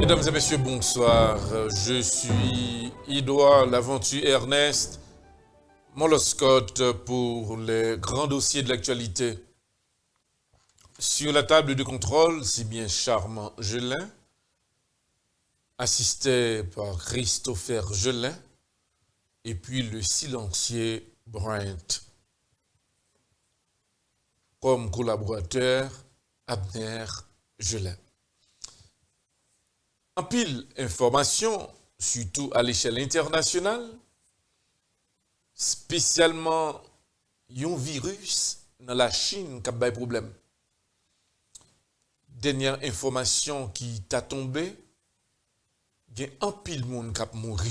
Mesdames et messieurs, bonsoir. Je suis Edouard Laventure Ernest, Moloscotte pour les grands dossiers de l'actualité. Sur la table de contrôle, si bien Charmant Gelin, assisté par Christopher Gelin, et puis le silencieux Bryant. Comme collaborateur, Abner Gelin. En pile information, surtout à l'échelle internationale, spécialement un virus dans la Chine qui a des problèmes. Dernière information qui t'a tombé, il y a un pile monde qui a mouru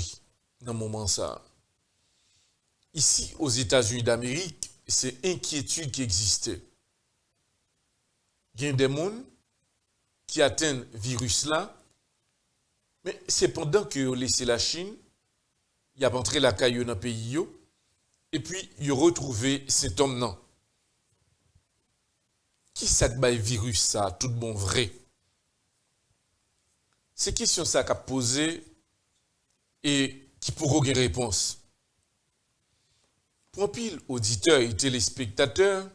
dans le moment ça. Ici, aux États-Unis d'Amérique, c'est inquiétude qui existait. Il y a des gens qui atteignent le virus là. Mais c'est pendant que vous laissez la Chine, il a entré la caillou dans le pays, et puis il a retrouvé cet homme-là. Qui ça que le virus ça, tout bon vrai? C'est question ça qu'a posé et qui pourra une réponse. Pour un pile auditeurs et téléspectateurs,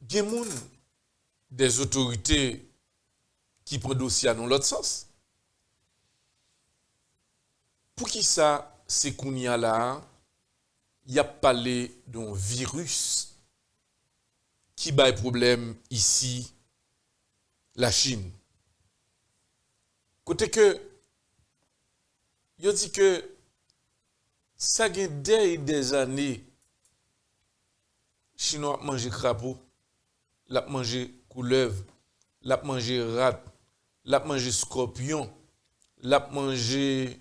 il y a des autorités qui prend dossier dans l'autre sens. Pour qui ça, c'est qu'on y a là, il y a parlé d'un virus qui a problème ici, la Chine. Côté que, il dit que ça a des années, Chinois manger crapaud, l'a manger couleuvre, l'a manger rat, l'a manger scorpion, l'a manger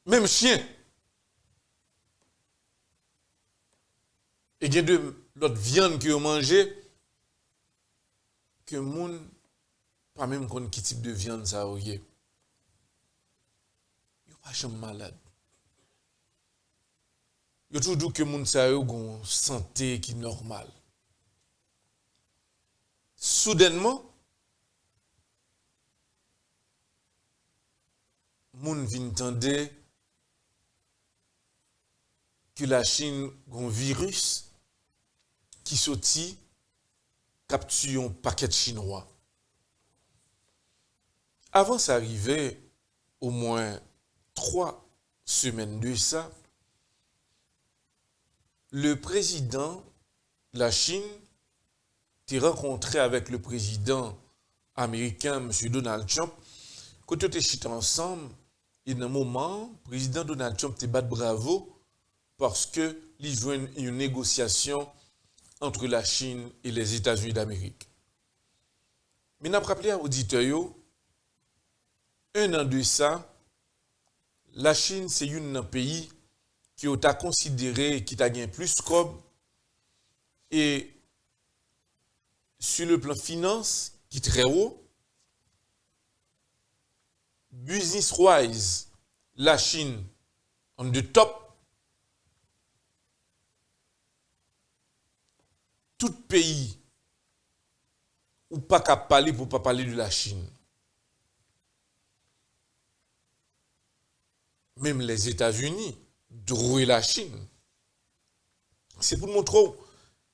même chien. Et il y a de l'autre viande que vous mangez que moun pas même connaît quel type de viande ça y est. Yo pas jamais malade. Yo toujours que moun ça yo gon santé qui normale. Soudainement, moun vin tande que la Chine a un virus qui sorti capture un paquet chinois. Avant ça arrivait au moins 3 semaines de ça, le président de la Chine t'es rencontré avec le président américain, M. Donald Trump. Quand tu étais ensemble, et dans un moment, le président Donald Trump te bat bravo parce que il jouait une négociation entre la Chine et les États-Unis d'Amérique. Mais n'a rappelé à l'auditeur, un an de ça, la Chine, c'est un pays qui a considéré qui a gagné plus comme et sur le plan finance, qui est très haut, business-wise, la Chine, on the top. Tout pays ou pas qu'à parler pour pas parler de la Chine. Même les États-Unis, drouer la Chine. C'est pour montrer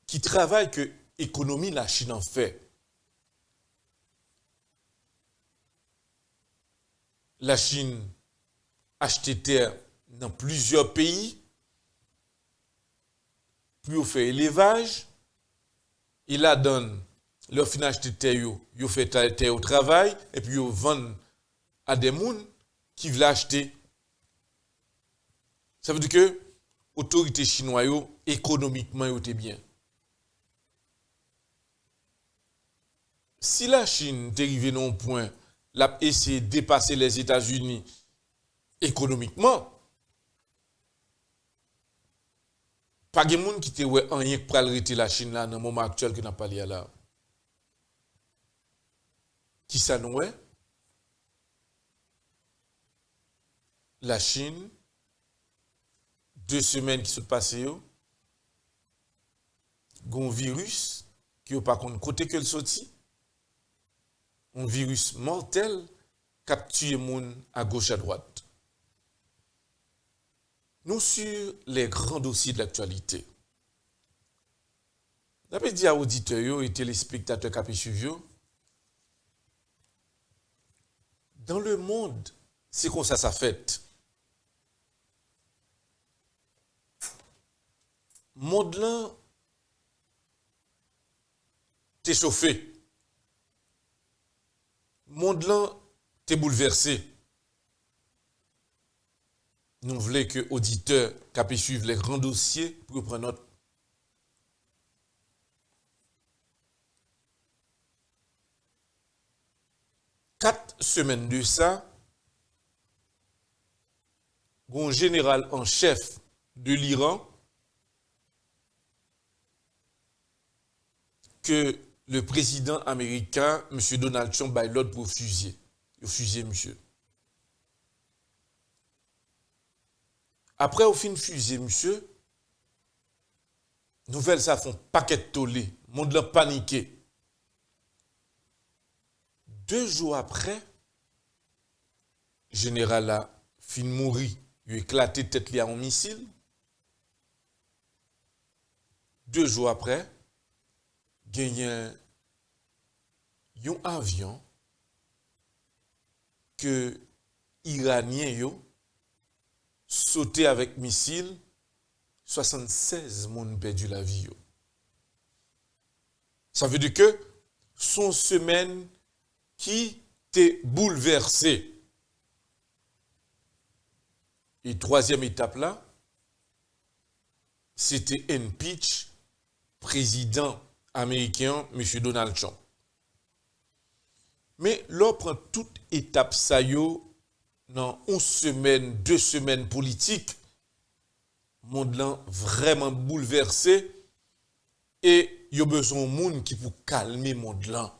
qui travaille que l'économie la Chine en fait. La Chine achète terre dans plusieurs pays, puis on fait élevage, il la donne, leur fin acheter terre, ils fait terre au travail, et puis ils vendent à des gens qui veulent acheter. Ça veut dire que l'autorité chinoise, économiquement, est bien. Si la Chine est arrivée à un point, l'a essayé de dépasser les États-Unis économiquement, pas de monde qui te ouais rien pour arrêter la Chine là dans le moment actuel que n'a pas lié là. Qui ça nous est? La Chine 2 semaines qui sont passées, un virus qui n'a pas contre côté que le sorti. Un virus mortel capture les gens à gauche à droite. Nous sur les grands dossiers de l'actualité. J'avais dit à auditeurs et téléspectateurs qui suivi, dans le monde, c'est comme ça fait. Le monde là, t'es chauffé. Le monde là, t'es bouleversé. Nous voulons que les auditeurs qui suivent les grands dossiers pour prendre note. Quatre semaines de ça, un général en chef de l'Iran que le président américain, M. Donald Trump, a l'ordre pour fusiller. Il fusillé, monsieur. Après, au fin de fusiller, monsieur, nouvelle ça font paquet de tollé. Le monde l'a paniqué. 2 jours après, le général a fin mourir. Il a éclaté tête liée à un missile. 2 jours après, il y a un avion que Iranien yo sauté avec missile, 76 personnes perdu la vie. Yo. Ça veut dire que son semaine qui t'est bouleversé. Et troisième étape là, c'était impeach président américain, M. Donald Trump. Mais là, prend toute étape ça yo dans 11 semaines, 2 semaines politiques, le monde là vraiment bouleversé et il y a besoin de monde qui pour calmer le monde là.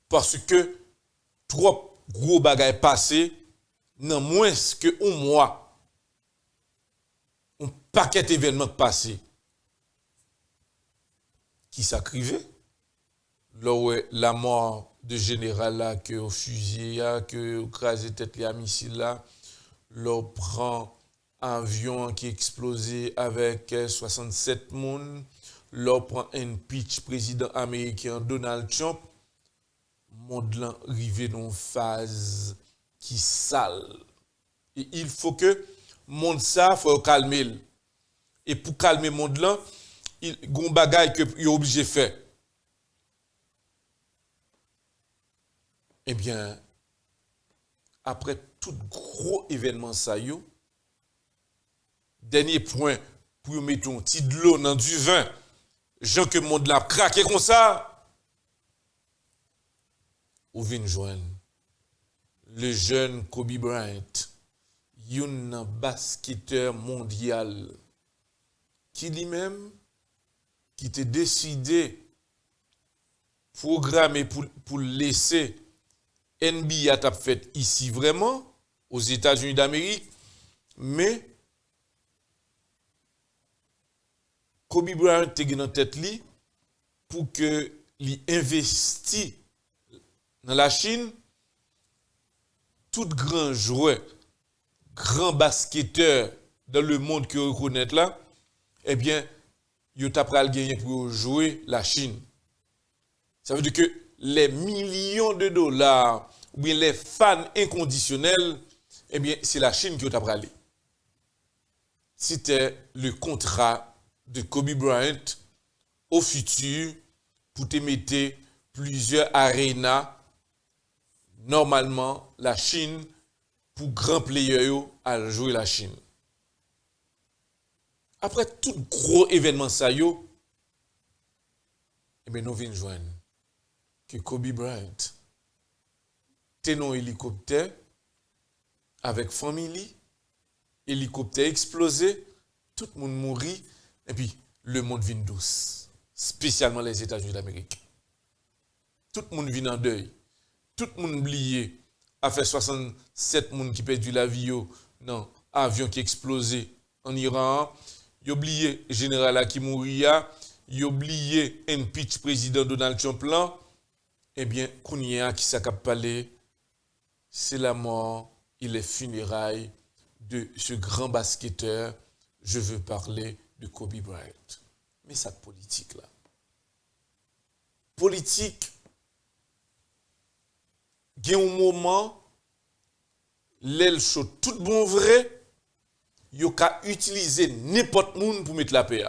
Parce que trop gros bagages passés dans moins que un mois. Un paquet d'événements passés. Qui s'acrivait. Là où la mort de général là, que au fusil, que crasé tête les missile là, là prend avion qui explosé avec 67 personnes, là prend un pitch président américain Donald Trump, monde là arrivé dans une phase qui sale. Et il faut que monde ça faut calmer. Et pour calmer monde là, il y a un bagage que il est obligé de faire. Eh bien, après tout gros événement ça yo, dernier point pour mettre un petit de l'eau dans du vin, gens que le monde l'a craqué comme ça, ou vient joindre le jeune Kobe Bryant, un basketteur mondial, qui lui-même, qui était décidé, programmé pour laisser NBA t'a fait ici vraiment, aux États-Unis d'Amérique, mais Kobe Bryant te dans tête li pour que li investi dans la Chine, tout grand joueur, grand basketteur dans le monde que vous connaissez là, eh bien, il t'a pral gagner pour jouer la Chine. Ça veut dire que les millions de dollars ou bien les fans inconditionnels, eh bien, c'est la Chine qui t'a pral. C'était le contrat de Kobe Bryant au futur pour te mettre plusieurs arénas. Normalement, la Chine, pour grands players, à jouer la Chine. Après tout gros événement ça yo, eh bien, nous venons joindre que Kobe Bryant était dans un hélicoptère avec famille, hélicoptère explosé, tout le monde mourit, et puis le monde vient douce, spécialement les États-Unis d'Amérique. Tout le monde vient en deuil, tout le monde oublié, a fait 67 personnes qui perdu la vie dans l'avion qui explosé en Iran. Il oublié le général qui mourit, il oublié impeach président Donald Trump là, eh bien, Kounia qui s'est parlé, c'est la mort et les funérailles de ce grand basketteur. Je veux parler de Kobe Bryant. Mais cette politique-là, politique, il y a un moment, l'aile chaud, tout bon vrai, il y a utiliser n'importe monde pour mettre la paix.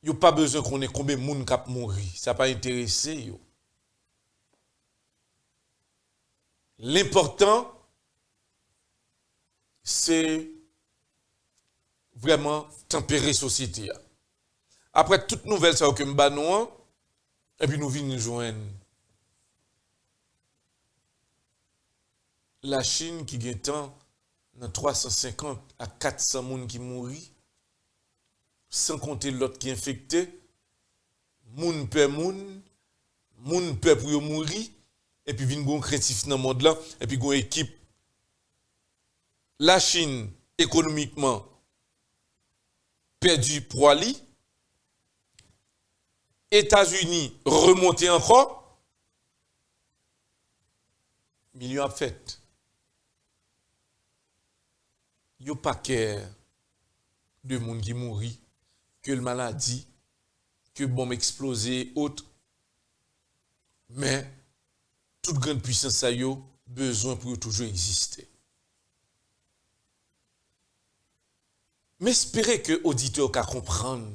Il n'y a pas besoin qu'on ait combien de monde qui a mouru. Ça n'a pas intéressé. L'important, c'est vraiment tempérer la société. Après toute nouvelle, ça occupe nous, et puis nous venons nous joindre. La Chine qui gagne tant dans 350 à 400 personnes qui mourent, sans compter l'autre qui est infecté, moun peur pour mourir, et puis vient gon créatif dans le monde là, et puis gon équipe. La Chine, économiquement, perdu pour aller. États-Unis, remonté encore. Millions à fait. Il n'y a pas qu'un de monde qui mourit, que le maladie, que bombe explosée, autre. Mais toute grande puissance a besoin pour toujours exister. Mais espérez que l'auditeur puisse comprendre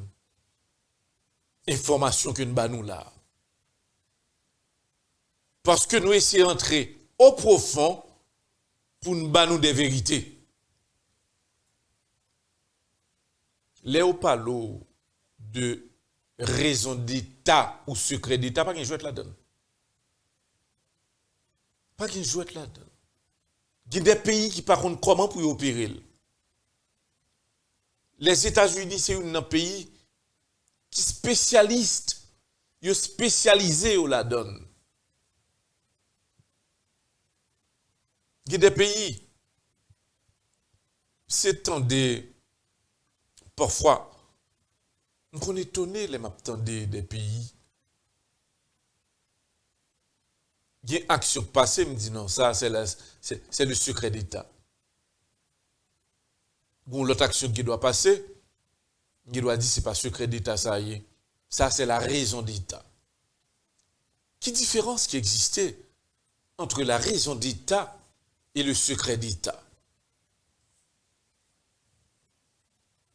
l'information que nous avons là. Parce que nous essayons d'entrer au profond pour nous donner des vérités. Léo parle de raison d'État ou secret d'État, pas qu'il joue là-dedans. Pas qu'il joue là-dedans. Il y a des pays qui par contre comment pour opérer. Les États-Unis, c'est un pays qui spécialiste, ils spécialisé là-dedans. Il y a des pays, c'est tant des parfois, on est étonné les m'attendait des pays. Il y a une action passée, me dit non, ça c'est le secret d'État. Bon, l'autre action qui doit passer, il doit dire c'est pas secret d'État, ça y est. Ça c'est la raison d'État. Quelle différence qui existait entre la raison d'État et le secret d'État?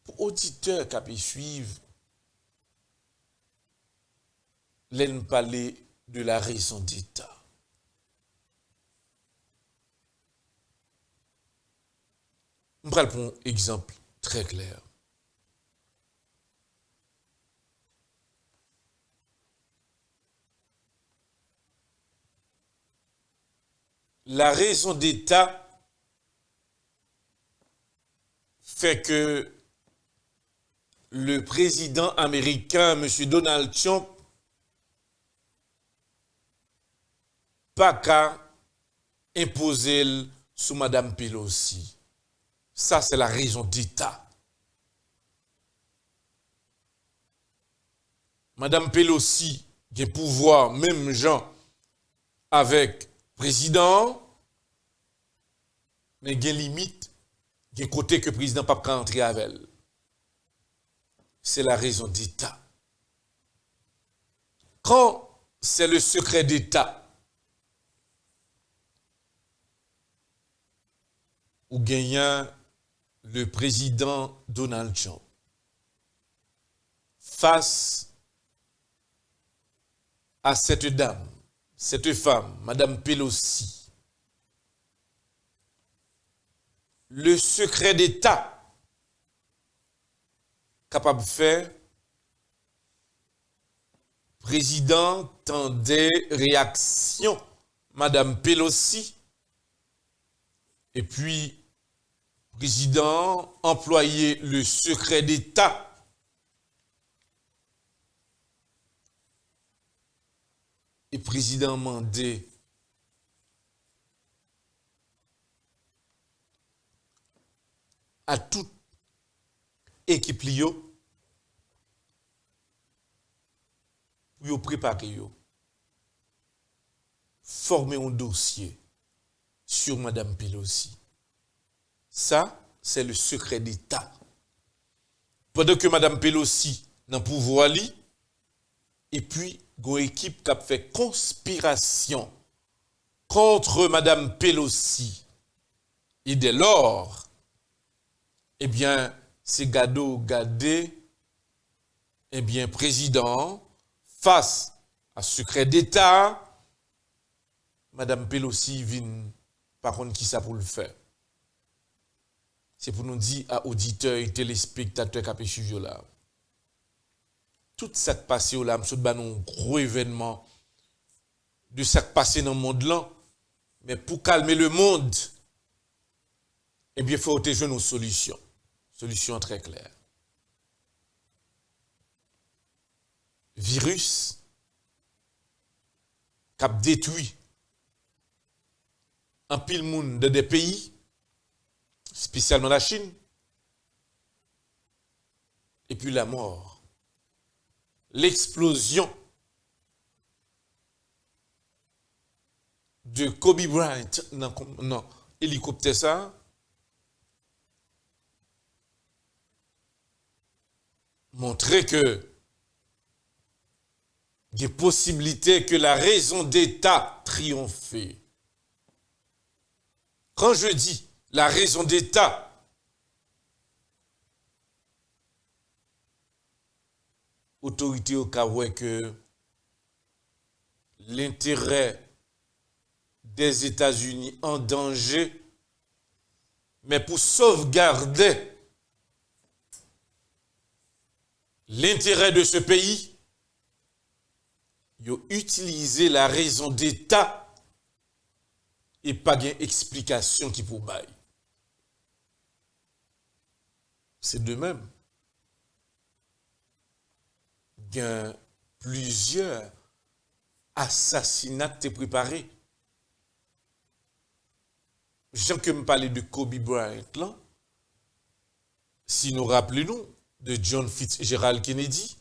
Pour auditeurs qui peuvent suivre, l'aime parler de la raison d'État. Je vais prendre un exemple très clair. La raison d'État fait que le président américain, M. Donald Trump, pas qu'à imposer sous Mme Pelosi. Ça, c'est la raison d'État. Mme Pelosi a pouvoir, même gens, avec le président, mais il y a limite, il y a côté que le président ne peut pas entrer avec elle. C'est la raison d'État. Quand c'est le secret d'État, ou gagnant le président Donald Trump face à cette dame, cette femme, Mme Pelosi, le secret d'État capable de faire, président tendait réaction, Mme Pelosi, et puis président employait le secret d'État et président mandé à toute équipe Lio pour préparer, former un dossier sur Mme Pelosi. Ça, c'est le secret d'État. Pendant que Mme Pelosi n'a pouvoir li, et puis, une équipe qui a fait conspiration contre Mme Pelosi. Et dès lors, eh bien, c'est gadé, eh bien, président, face à secret d'État, Mme Pelosi vient, par contre, qui ça pour le faire? C'est pour nous dire à auditeurs et téléspectateurs qui ont suivi là. Tout ça qui passe là, nous avons un gros événement de ça qui passe dans le monde là. Mais pour calmer le monde, eh bien, il faut jouer nos solutions. Solution très claire. Virus qui a détruit un pile monde de des pays, spécialement la Chine, et puis la mort, l'explosion de Kobe Bryant dans hélicoptère ça, montrer que il y a possibilité que la raison d'État triomphe. Quand je dis la raison d'État, autorité au cas où que l'intérêt des États-Unis en danger, mais pour sauvegarder l'intérêt de ce pays, ils ont utilisé la raison d'État et pas d'explication qui pour bailler. C'est de même. Il y a plusieurs assassinats préparés. Jean que me parler de Kobe Bryant là, si nous rappelons de John Fitzgerald Kennedy,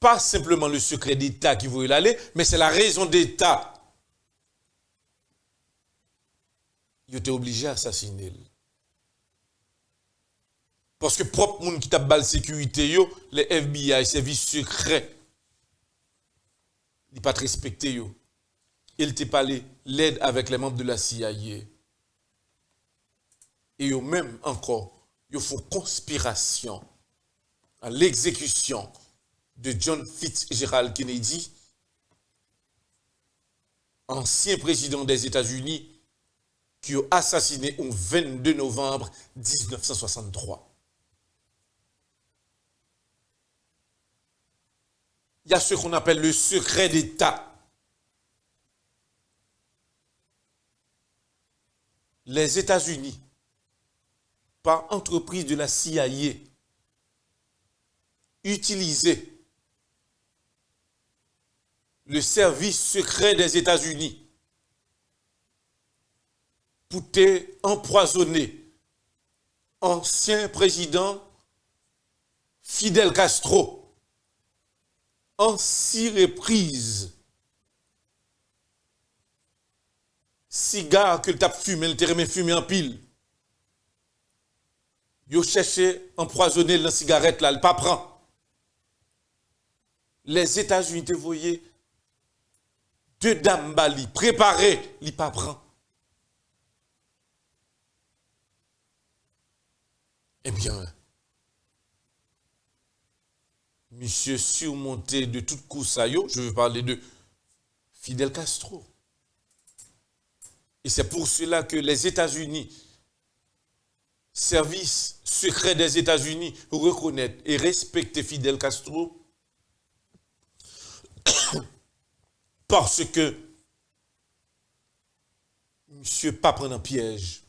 pas simplement le secret d'État qui voulait l'aller, mais c'est la raison d'État. Il était obligé d'assassiner. Parce que propre monde qui t'a balle sécurité, les FBI, les services secrets, ils pas respecté. Il t'a parlé l'aide avec les membres de la CIA. Et eux même encore, ils font conspiration à l'exécution de John Fitzgerald Kennedy, ancien président des États-Unis, qui a assassiné le 22 novembre 1963. Il y a ce qu'on appelle le secret d'État. Les États-Unis, par entreprise de la CIA, utilisaient le service secret des États-Unis pour empoisonner ancien président Fidel Castro en 6 reprises. Cigare que le tape fumé, le terrain fumé en pile. Yo cherché empoisonner la cigarette là, le pas prend. Les États-Unis te voyaient 2 dames bali préparées, li pas prend. Eh bien, monsieur surmonté de toute coursaille, je veux parler de Fidel Castro. Et c'est pour cela que les États-Unis, service secret des États-Unis, reconnaissent et respectent Fidel Castro parce que monsieur pas prendre un piège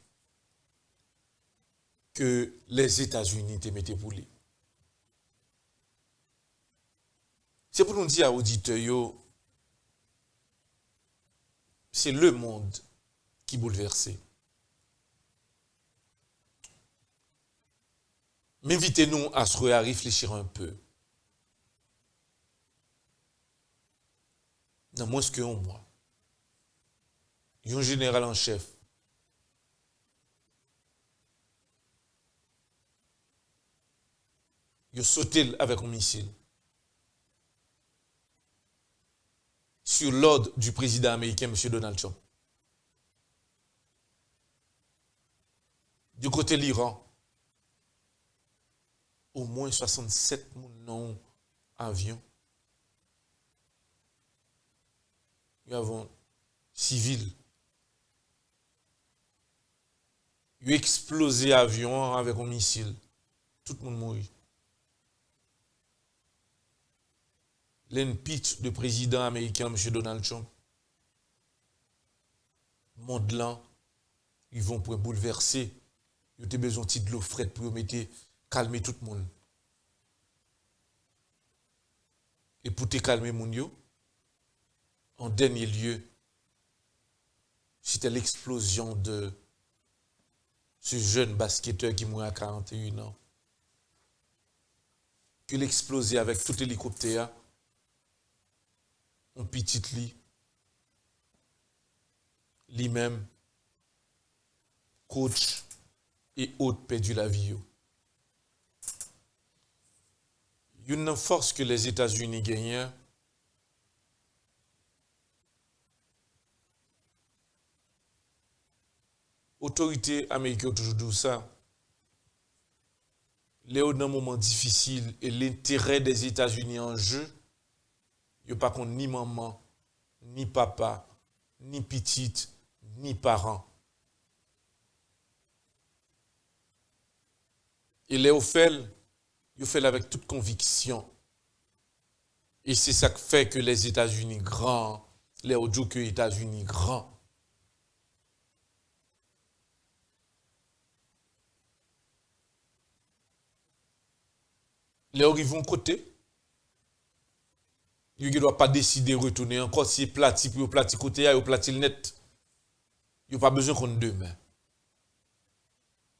que les États-Unis te mettaient pour lui. C'est pour nous dire à auditeurs, c'est le monde qui bouleverse. Mais invitez-nous à se réfléchir un peu. dans moins que un mois. Un général en chef il a sauté avec un missile sur l'ordre du président américain, M. Donald Trump. Du côté de l'Iran, au moins 67 non avions. Nous avons civils. Il a explosé l'avion avec un missile. Tout le monde mourit. L'impeach du président américain, M. Donald Trump, monde là, ils vont pour bouleverser. Ils ont besoin de l'eau fraîche pour calmer tout le monde. Et pour te calmer, mon en dernier lieu, c'était l'explosion de ce jeune basketteur qui mourit à 41 ans. Qu'il a explosé avec tout hélicoptère. Un petit lit, lui-même, coach et autres perdu la vie. Une force que les États-Unis gagnent, l'autorité américaine a toujours dit ça. Léo, dans un moment difficile et l'intérêt des États-Unis en jeu, il n'y a pas qu'on ni maman, ni papa, ni petite, ni parents. Et Léo fait, il fait avec toute conviction. Et c'est ça qui fait que les États-Unis grands, Léo dit que les États-Unis grands. Léo ils vont côté. Il ne doit pas décider de retourner encore si plati pour plati côté ou plati net. Il n'y a pas besoin qu'on demain.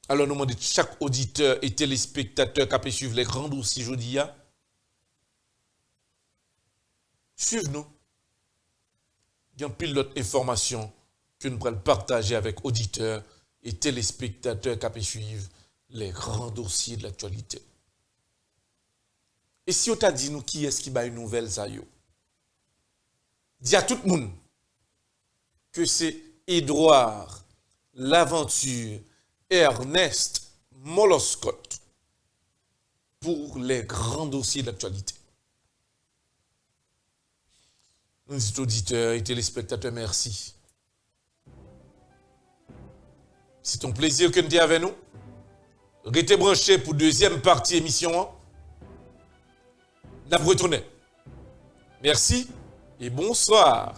Alors nous demandons chaque auditeur et téléspectateur qui peut suivre les grands dossiers aujourd'hui. Suivez-nous. Il y a un pilote d'information que nous pourrons partager avec auditeurs et téléspectateurs qui peuvent suivre les grands dossiers de l'actualité. Et si on t'a dit nous qui est-ce qui bat une nouvelle ça yo? Dis à tout le monde que c'est Édouard Laventure Ernest Moloscott pour les grands dossiers de l'actualité. Nous disons auditeurs et téléspectateurs, merci. C'est un plaisir que tu es avec nous. Restez branchés pour deuxième partie émission. N'a pas retourné. Merci et bonsoir.